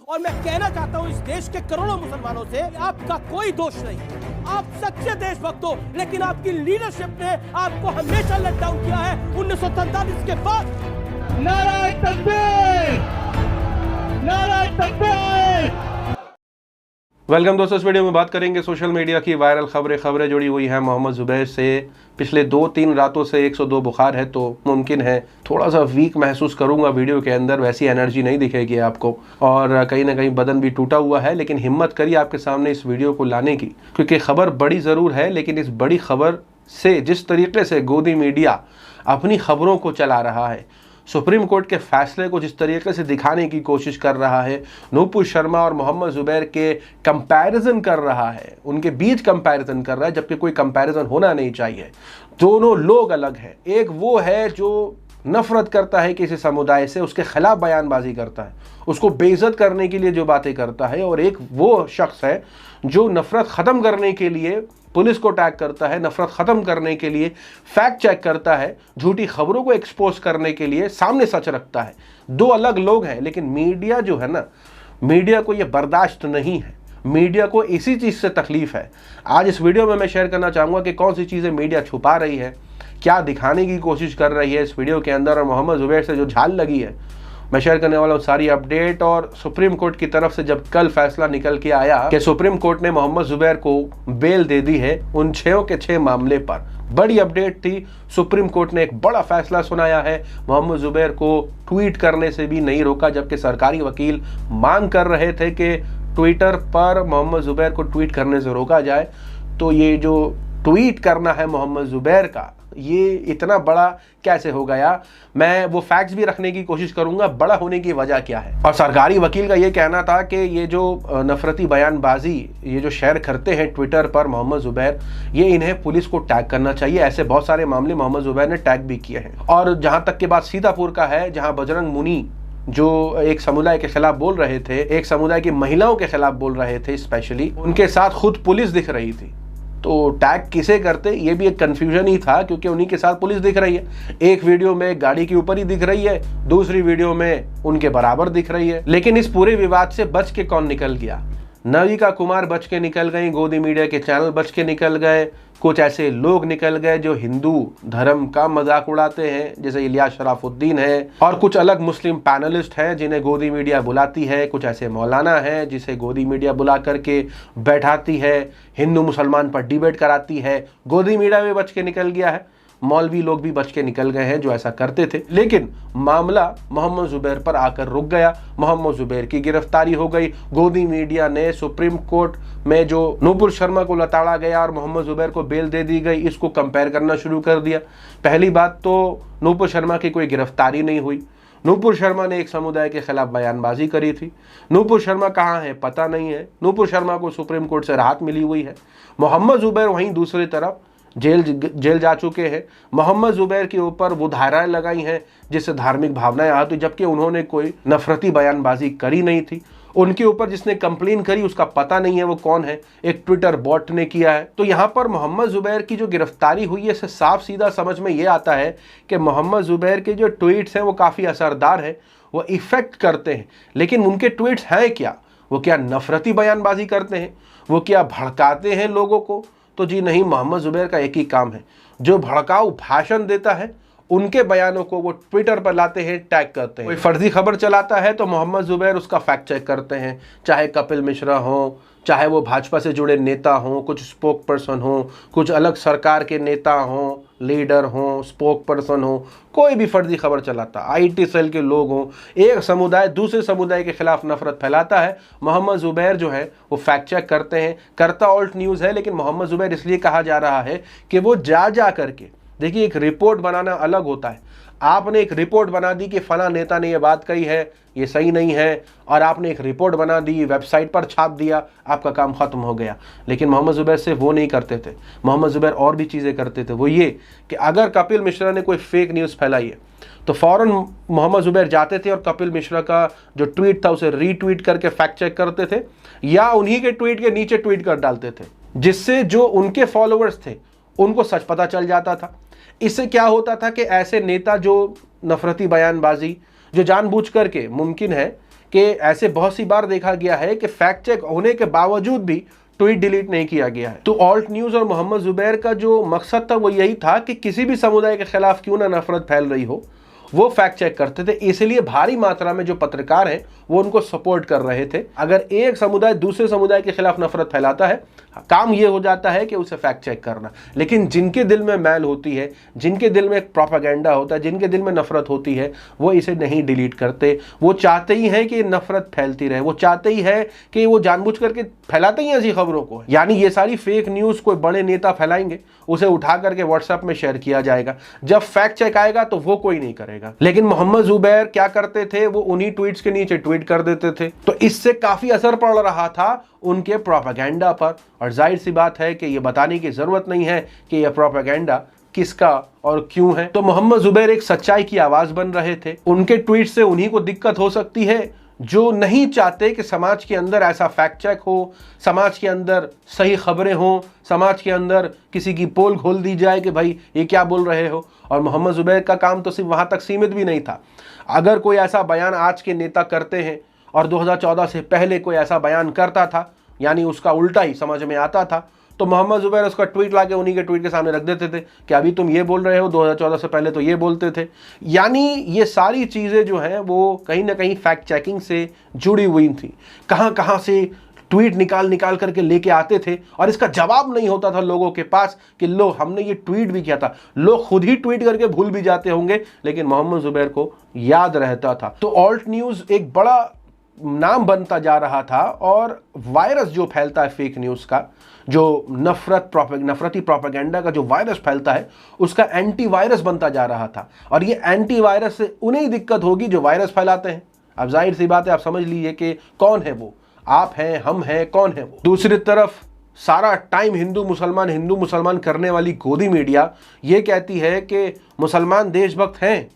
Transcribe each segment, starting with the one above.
और मैं कहना चाहता हूं इस देश के करोड़ों मुसलमानों से, आपका कोई दोष नहीं, आप सच्चे देशभक्त हो, लेकिन आपकी लीडरशिप ने आपको हमेशा लेट डाउन किया है। 1947 के बाद नारे तकबीर, नारे तकबीर। वेलकम दोस्तों, इस वीडियो में बात करेंगे सोशल मीडिया की वायरल खबरें जुड़ी हुई हैं मोहम्मद ज़ुबैर से। पिछले 2-3 रातों से 102 बुखार है, तो मुमकिन है थोड़ा सा वीक महसूस करूंगा वीडियो के अंदर, वैसी एनर्जी नहीं दिखेगी आपको और कहीं ना कहीं बदन भी टूटा हुआ है। लेकिन हिम्मत करिए आपके सामने इस वीडियो को लाने की, क्योंकि खबर बड़ी ज़रूर है, लेकिन इस बड़ी खबर से जिस तरीके से गोदी मीडिया अपनी खबरों को चला रहा है, सुप्रीम कोर्ट के फैसले को जिस तरीके से दिखाने की कोशिश कर रहा है, नूपुर शर्मा और मोहम्मद ज़ुबैर के कंपैरिजन कर रहा है, उनके बीच कंपैरिजन कर रहा है, जबकि कोई कंपैरिजन होना नहीं चाहिए। दोनों लोग अलग हैं। एक वो है जो नफरत करता है किसी समुदाय से, उसके खिलाफ बयानबाजी करता है, उसको बेइज्जत करने के लिए जो बातें करता है, और एक वो शख्स है जो नफरत ख़त्म करने के लिए पुलिस को टैग करता है, नफरत ख़त्म करने के लिए फैक्ट चेक करता है, झूठी खबरों को एक्सपोज करने के लिए सामने सच रखता है। दो अलग लोग हैं, लेकिन मीडिया जो है ना, मीडिया को ये बर्दाश्त नहीं है, मीडिया को इसी चीज़ से तकलीफ है। आज इस वीडियो में मैं शेयर करना चाहूँगा कि कौन सी चीज़ें मीडिया छुपा रही है, क्या दिखाने की कोशिश कर रही है इस वीडियो के अंदर, और मोहम्मद ज़ुबैर से जो झाल लगी है मैं शेयर करने वाला हूँ सारी अपडेट। और सुप्रीम कोर्ट की तरफ से जब कल फैसला निकल के आया कि सुप्रीम कोर्ट ने मोहम्मद ज़ुबैर को बेल दे दी है उन 6 के 6 मामले पर, बड़ी अपडेट थी। सुप्रीम कोर्ट ने एक बड़ा फैसला सुनाया है, मोहम्मद ज़ुबैर को ट्वीट करने से भी नहीं रोका, जबकि सरकारी वकील मांग कर रहे थे कि ट्विटर पर मोहम्मद ज़ुबैर को ट्वीट करने से रोका जाए। तो ये जो ट्वीट करना है मोहम्मद ज़ुबैर का, ये इतना बड़ा कैसे हो गया, मैं वो फैक्ट्स भी रखने की कोशिश करूंगा, बड़ा होने की वजह क्या है। और सरकारी वकील का ये कहना था कि ये जो नफरती बयानबाजी ये जो शेयर करते हैं ट्विटर पर मोहम्मद ज़ुबैर, ये इन्हें पुलिस को टैग करना चाहिए। ऐसे बहुत सारे मामले मोहम्मद ज़ुबैर ने टैग भी किए हैं। और जहां तक की बात सीतापुर का है, जहां बजरंग मुनी जो एक समुदाय के खिलाफ बोल रहे थे, एक समुदाय की महिलाओं के खिलाफ बोल रहे थे स्पेशली, उनके साथ खुद पुलिस दिख रही थी। तो टैग किसे करते, ये भी एक कंफ्यूजन ही था, क्योंकि उन्हीं के साथ पुलिस दिख रही है। एक वीडियो में गाड़ी के ऊपर ही दिख रही है, दूसरी वीडियो में उनके बराबर दिख रही है। लेकिन इस पूरे विवाद से बच के कौन निकल गया? नविका कुमार बच के निकल गई, गोदी मीडिया के चैनल बच के निकल गए, कुछ ऐसे लोग निकल गए जो हिंदू धर्म का मजाक उड़ाते हैं, जैसे इलियास शराफुद्दीन है, और कुछ अलग मुस्लिम पैनलिस्ट हैं जिन्हें गोदी मीडिया बुलाती है, कुछ ऐसे मौलाना हैं जिसे गोदी मीडिया बुला करके बैठाती है, हिंदू मुसलमान पर डिबेट कराती है। गोदी मीडिया में बच के निकल गया है, मौलवी लोग भी बच के निकल गए हैं जो ऐसा करते थे। लेकिन मामला मोहम्मद ज़ुबैर पर आकर रुक गया, मोहम्मद ज़ुबैर की गिरफ्तारी हो गई। गोदी मीडिया ने सुप्रीम कोर्ट में जो नूपुर शर्मा को लताड़ा गया और मोहम्मद ज़ुबैर को बेल दे दी गई, इसको कंपेयर करना शुरू कर दिया। पहली बात तो नूपुर शर्मा की कोई गिरफ्तारी नहीं हुई, नूपुर शर्मा ने एक समुदाय के खिलाफ बयानबाजी करी थी। नूपुर शर्मा कहाँ है पता नहीं है, नूपुर शर्मा को सुप्रीम कोर्ट से राहत मिली हुई है। मोहम्मद ज़ुबैर वहीं दूसरी तरफ जेल जा चुके हैं। मोहम्मद ज़ुबैर के ऊपर वो धाराएं लगाई हैं जिससे धार्मिक भावनाएं आती, जबकि उन्होंने कोई नफरती बयानबाजी करी नहीं थी। उनके ऊपर जिसने कंप्लेन करी उसका पता नहीं है वो कौन है, एक ट्विटर बॉट ने किया है। तो यहाँ पर मोहम्मद ज़ुबैर की जो गिरफ्तारी हुई है, इससे साफ सीधा समझ में ये आता है कि मोहम्मद ज़ुबैर के जो ट्वीट्स हैं वो काफ़ी असरदार हैं, वो इफ़ेक्ट करते हैं। लेकिन उनके ट्वीट्स हैं क्या? वो क्या नफरती बयानबाजी करते हैं? वो क्या भड़काते हैं लोगों को? तो जी नहीं, मोहम्मद ज़ुबैर का एक ही काम है, जो भड़काऊ भाषण देता है उनके बयानों को वो ट्विटर पर लाते हैं, टैग करते हैं। कोई फर्जी खबर चलाता है तो मोहम्मद ज़ुबैर उसका फैक्ट चेक करते हैं, चाहे कपिल मिश्रा हो, चाहे वो भाजपा से जुड़े नेता हों, कुछ स्पोक पर्सन हों, कुछ अलग सरकार के नेता हों, लीडर हों, स्पोक पर्सन हों, कोई भी फर्जी खबर चलाता, आईटी सेल के लोग हों, एक समुदाय दूसरे समुदाय के खिलाफ नफरत फैलाता है, मोहम्मद ज़ुबैर जो है वो फैक्ट चेक करते हैं। करता ऑल्ट न्यूज़ है, लेकिन मोहम्मद ज़ुबैर इसलिए कहा जा रहा है कि वो जा करके, देखिए एक रिपोर्ट बनाना अलग होता है। आपने एक रिपोर्ट बना दी कि फला नेता ने ये बात कही है, ये सही नहीं है, और आपने एक रिपोर्ट बना दी, वेबसाइट पर छाप दिया, आपका काम ख़त्म हो गया। लेकिन मोहम्मद ज़ुबैर से वो नहीं करते थे। मोहम्मद ज़ुबैर और भी चीज़ें करते थे। वो ये कि अगर कपिल मिश्रा ने कोई फेक न्यूज़ फैलाई है तो फ़ौरन मोहम्मद ज़ुबैर जाते थे और कपिल मिश्रा का जो ट्वीट था उसे रीट्वीट करके फैक्ट चेक करते थे, या उन्हीं के ट्वीट के नीचे ट्वीट कर डालते थे, जिससे जो उनके फॉलोअर्स थे उनको सच पता चल जाता था। इससे क्या होता था कि ऐसे नेता जो नफरती बयानबाजी, जो जानबूझ करके, मुमकिन है कि ऐसे बहुत सी बार देखा गया है कि फैक्ट चेक होने के बावजूद भी ट्वीट डिलीट नहीं किया गया है। तो ऑल्ट न्यूज और मोहम्मद जुबैर का जो मकसद था वो यही था कि किसी भी समुदाय के खिलाफ क्यों ना नफरत फैल रही हो, वो फैक्ट चेक करते थे। इसलिए भारी मात्रा में जो पत्रकार हैं वो उनको सपोर्ट कर रहे थे। अगर एक समुदाय दूसरे समुदाय के खिलाफ नफरत फैलाता है, काम ये हो जाता है कि उसे फैक्ट चेक करना। लेकिन जिनके दिल में मैल होती है, जिनके दिल में एक प्रोपेगेंडा होता है, जिनके दिल में नफरत होती है, वो इसे नहीं डिलीट करते। वो चाहते ही हैं कि नफरत फैलती रहे, वो चाहते ही है कि वो जानबूझ करके फैलाते ही ऐसी खबरों को। यानी ये सारी फेक न्यूज कोई बड़े नेता फैलाएंगे, उसे उठा करके व्हाट्सएप में शेयर किया जाएगा। जब फैक्ट चेक आएगा तो वो कोई नहीं करेगा। लेकिन मोहम्मद जुबैर क्या करते थे, वो उन्हीं ट्वीट्स के नीचे ट्वीट कर देते थे। तो इससे काफी असर पड़ रहा था उनके प्रोपेगेंडा पर। और जाहिर सी बात है कि ये बताने की जरूरत नहीं है कि यह प्रोपेगेंडा किसका और क्यों है। तो मोहम्मद जुबैर एक सच्चाई की आवाज बन रहे थे। उनके ट्वीट से उन्हीं को दिक्कत हो सकती है जो नहीं चाहते कि समाज के अंदर ऐसा फैक्ट चेक हो, समाज के अंदर सही खबरें हो, समाज के अंदर किसी की पोल खोल दी जाए कि भाई ये क्या बोल रहे हो। और मोहम्मद जुबैर का काम तो सिर्फ वहां तक सीमित भी नहीं था। अगर कोई ऐसा बयान आज के नेता करते हैं और 2014 से पहले कोई ऐसा बयान करता था, यानी उसका उल्टा ही समझ में आता था, तो मोहम्मद जुबैर उसका ट्वीट लाके उन्हीं के ट्वीट के सामने रख देते थे कि अभी तुम ये बोल रहे हो, 2014 से पहले तो ये बोलते थे। यानी ये सारी चीज़ें जो हैं वो कहीं ना कहीं फैक्ट चेकिंग से जुड़ी हुई थी। कहाँ कहाँ से ट्वीट निकाल करके लेके आते थे और इसका जवाब नहीं होता था लोगों के पास कि लो हमने ये ट्वीट भी किया था। लोग खुद ही ट्वीट करके भूल भी जाते होंगे, लेकिन मोहम्मद जुबैर को याद रहता था। तो ऑल्ट न्यूज़ एक बड़ा नाम बनता जा रहा था और वायरस जो फैलता है फेक न्यूज़ का, जो नफरती प्रोपेगेंडा का जो वायरस फैलता है, उसका एंटीवायरस बनता जा रहा था। और ये एंटीवायरस से उन्हें ही दिक्कत होगी जो वायरस फैलाते हैं। अब जाहिर सी बात है, आप समझ लीजिए कि कौन है वो, आप हैं, हम हैं, कौन है वो। दूसरी तरफ सारा टाइम हिंदू मुसलमान करने वाली गोदी मीडिया ये कहती है कि मुसलमान देशभक्त हैं,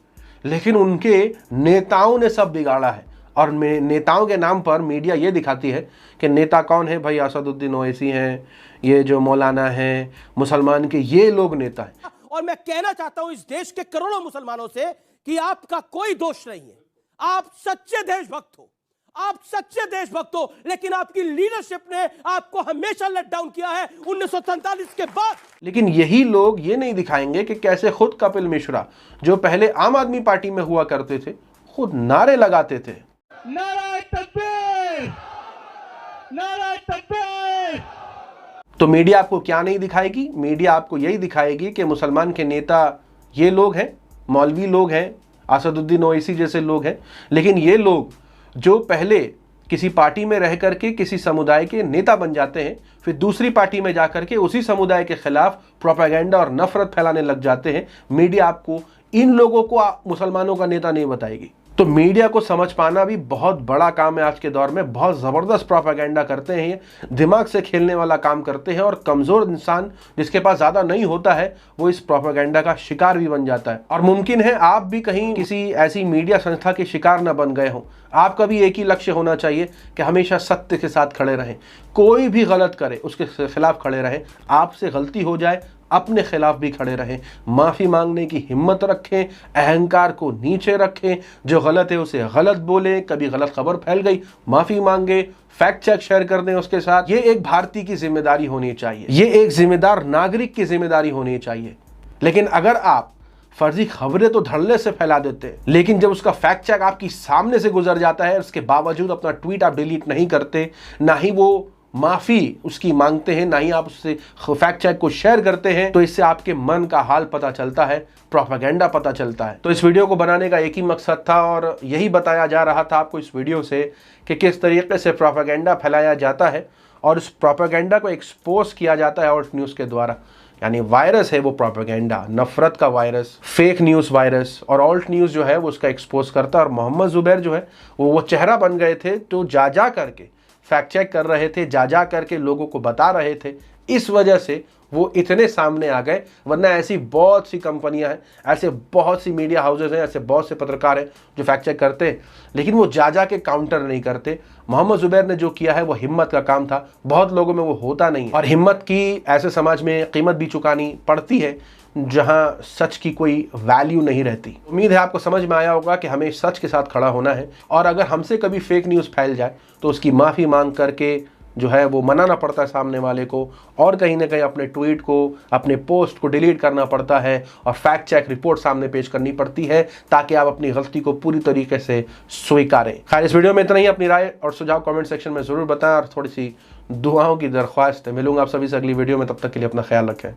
लेकिन उनके नेताओं ने सब बिगाड़ा है। और नेताओं के नाम पर मीडिया ये दिखाती है कि नेता कौन है भाई, असदुद्दीन ओवैसी हैं, ये जो मौलाना हैं, मुसलमान के ये लोग नेता हैं। और मैं कहना चाहता हूं इस देश के करोड़ों मुसलमानों से कि आपका कोई दोष नहीं है, आप सच्चे देशभक्त हो, आप सच्चे देशभक्त हो, लेकिन आपकी लीडरशिप ने आपको हमेशा लेट डाउन किया है 1947 के बाद। लेकिन यही लोग ये नहीं दिखाएंगे कि कैसे खुद कपिल मिश्रा, जो पहले आम आदमी पार्टी में हुआ करते थे, खुद नारे लगाते थे, नारे तकबीर, नारे तकबीर। तो मीडिया आपको क्या नहीं दिखाएगी? मीडिया आपको यही दिखाएगी कि मुसलमान के नेता ये लोग हैं, मौलवी लोग हैं, असदुद्दीन ओवैसी जैसे लोग हैं। लेकिन ये लोग जो पहले किसी पार्टी में रह करके किसी समुदाय के नेता बन जाते हैं, फिर दूसरी पार्टी में जाकर के उसी समुदाय के खिलाफ प्रोपेगेंडा और नफरत फैलाने लग जाते हैं। मीडिया आपको इन लोगों को मुसलमानों का नेता नहीं बताएगी। तो मीडिया को समझ पाना भी बहुत बड़ा काम है आज के दौर में। बहुत ज़बरदस्त प्रोपेगेंडा करते हैं, दिमाग से खेलने वाला काम करते हैं, और कमज़ोर इंसान जिसके पास ज़्यादा नहीं होता है वो इस प्रोपेगेंडा का शिकार भी बन जाता है। और मुमकिन है आप भी कहीं किसी ऐसी मीडिया संस्था के शिकार न बन गए हों। आपका भी एक ही लक्ष्य होना चाहिए कि हमेशा सत्य के साथ खड़े रहें, कोई भी गलत करे उसके खिलाफ खड़े रहें। आपसे गलती हो जाए अपने खिलाफ भी खड़े रहें, माफ़ी मांगने की हिम्मत रखें, अहंकार को नीचे रखें, जो गलत है उसे गलत बोलें, कभी गलत खबर फैल गई माफ़ी मांगे, फैक्ट चेक शेयर कर दें उसके साथ। ये एक भारतीय की जिम्मेदारी होनी चाहिए, ये एक जिम्मेदार नागरिक की जिम्मेदारी होनी चाहिए। लेकिन अगर आप फर्जी खबरें तो धड़ल्ले से फैला देते हैं, लेकिन जब उसका फैक्ट चेक आपकी सामने से गुजर जाता है, उसके बावजूद अपना ट्वीट आप डिलीट नहीं करते, ना ही वो माफ़ी उसकी मांगते हैं, ना ही आप उससे फैक्ट चेक को शेयर करते हैं, तो इससे आपके मन का हाल पता चलता है, प्रोपेगेंडा पता चलता है। तो इस वीडियो को बनाने का एक ही मकसद था और यही बताया जा रहा था आपको इस वीडियो से कि किस तरीके से प्रोपेगेंडा फैलाया जाता है और उस प्रोपेगेंडा को एक्सपोज किया जाता है ऑल्ट न्यूज़ के द्वारा। यानी वायरस है वो प्रोपेगेंडा, नफरत का वायरस, फेक न्यूज़ वायरस, और ऑल्ट न्यूज़ जो है वो उसका एक्सपोज करता है। और मोहम्मद जुबैर जो है वो चेहरा बन गए थे, तो जा करके फैक्ट चेक कर रहे थे, जा करके लोगों को बता रहे थे, इस वजह से वो इतने सामने आ गए, वरना ऐसी बहुत सी कंपनियां हैं, ऐसे बहुत सी मीडिया हाउसेज हैं, ऐसे बहुत से पत्रकार हैं जो फैक्ट चेक करते हैं, लेकिन वो जा के काउंटर नहीं करते। मोहम्मद जुबैर ने जो किया है वो हिम्मत का काम था, बहुत लोगों में वो होता नहीं है, और हिम्मत की ऐसे समाज में कीमत भी चुकानी पड़ती है जहां सच की कोई वैल्यू नहीं रहती। उम्मीद है आपको समझ में आया होगा कि हमें सच के साथ खड़ा होना है, और अगर हमसे कभी फेक न्यूज़ फैल जाए तो उसकी माफ़ी मांग करके जो है वो मनाना पड़ता है सामने वाले को, और कहीं ना कहीं अपने ट्वीट को, अपने पोस्ट को डिलीट करना पड़ता है, और फैक्ट चेक रिपोर्ट सामने पेश करनी पड़ती है, ताकि आप अपनी गलती को पूरी तरीके से स्वीकारें। खैर, इस वीडियो में इतना ही। अपनी राय और सुझाव कमेंट सेक्शन में ज़रूर बताएं, और थोड़ी सी दुआओं की दरख्वास्त है। मिलूंगा आप सभी से अगली वीडियो में, तब तक के लिए अपना ख्याल रखें।